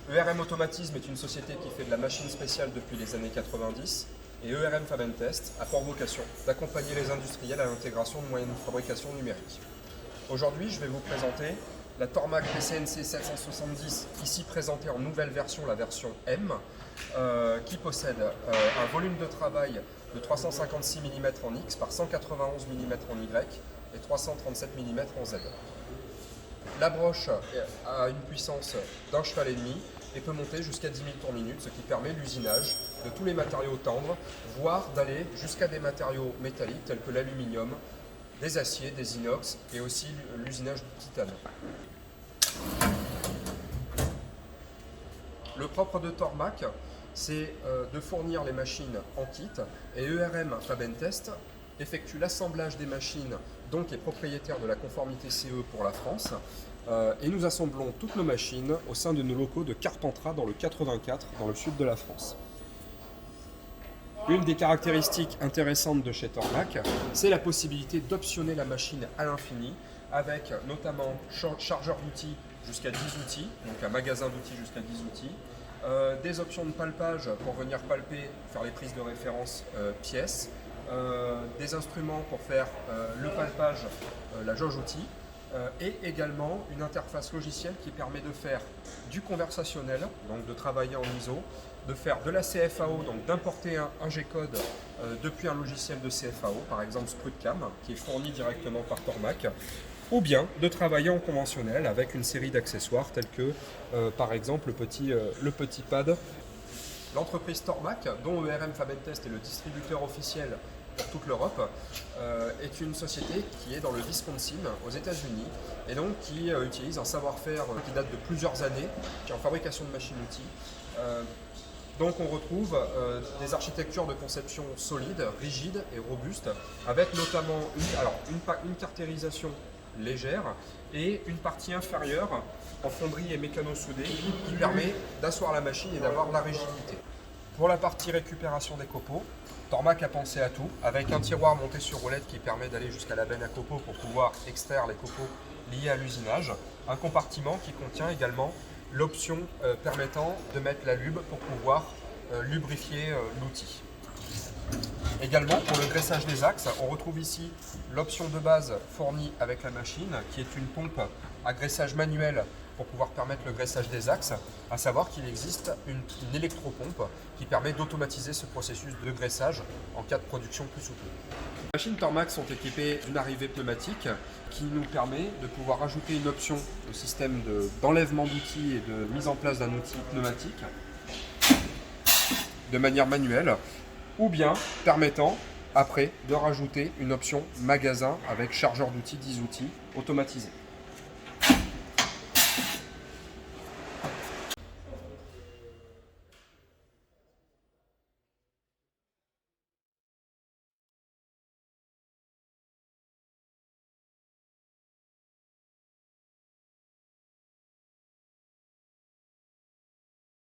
ERM Automatisme est une société qui fait de la machine spéciale depuis les années 90 et ERM Fab & Test a pour vocation d'accompagner les industriels à l'intégration de moyens de fabrication numérique. Aujourd'hui, je vais vous présenter la Tormach PCNC 770, ici présentée en nouvelle version, la version M, qui possède un volume de travail de 356 mm en X par 191 mm en Y et 337 mm en Z. La broche a une puissance d'1,5 cheval et peut monter jusqu'à 10 000 tours minute, ce qui permet l'usinage de tous les matériaux tendres, voire d'aller jusqu'à des matériaux métalliques tels que l'aluminium, des aciers, des inox et aussi l'usinage du titane. Le propre de Tormach, c'est de fournir les machines en kit et ERM Fab & Test effectue l'assemblage des machines, donc est propriétaire de la conformité CE pour la France, et nous assemblons toutes nos machines au sein de nos locaux de Carpentras dans le 84, dans le sud de la France. Une des caractéristiques intéressantes de chez Tormach, c'est la possibilité d'optionner la machine à l'infini, avec notamment chargeur d'outils jusqu'à 10 outils, donc un magasin d'outils jusqu'à 10 outils, des options de palpage pour venir palper, faire les prises de référence pièces, des instruments pour faire le palpage, la jauge outils, et également une interface logicielle qui permet de faire du conversationnel, donc de travailler en ISO, de faire de la CFAO, donc d'importer un G-code depuis un logiciel de CFAO, par exemple Sprutcam, qui est fourni directement par Tormach, ou bien de travailler en conventionnel avec une série d'accessoires tels que par exemple le petit pad. L'entreprise Tormach, dont ERM Fab & Test est le distributeur officiel pour toute l'Europe, est une société qui est dans le Wisconsin, aux États-Unis, et donc qui utilise un savoir-faire qui date de plusieurs années, qui est en fabrication de machines-outils. Donc on retrouve des architectures de conception solides, rigides et robustes, avec notamment une caractérisation légère et une partie inférieure en fonderie et mécano-soudé qui permet d'asseoir la machine et d'avoir de la rigidité. Pour la partie récupération des copeaux, Tormach a pensé à tout, avec un tiroir monté sur roulette qui permet d'aller jusqu'à la benne à copeaux pour pouvoir extraire les copeaux liés à l'usinage, un compartiment qui contient également l'option permettant de mettre la lube pour pouvoir lubrifier l'outil. Également, pour le graissage des axes, on retrouve ici l'option de base fournie avec la machine, qui est une pompe à graissage manuel pour pouvoir permettre le graissage des axes, à savoir qu'il existe une électropompe qui permet d'automatiser ce processus de graissage en cas de production plus souple. Les machines Tormach sont équipées d'une arrivée pneumatique qui nous permet de pouvoir ajouter une option au système d'enlèvement d'outils et de mise en place d'un outil pneumatique de manière manuelle, ou bien permettant après de rajouter une option magasin avec chargeur d'outils 10 outils automatisé.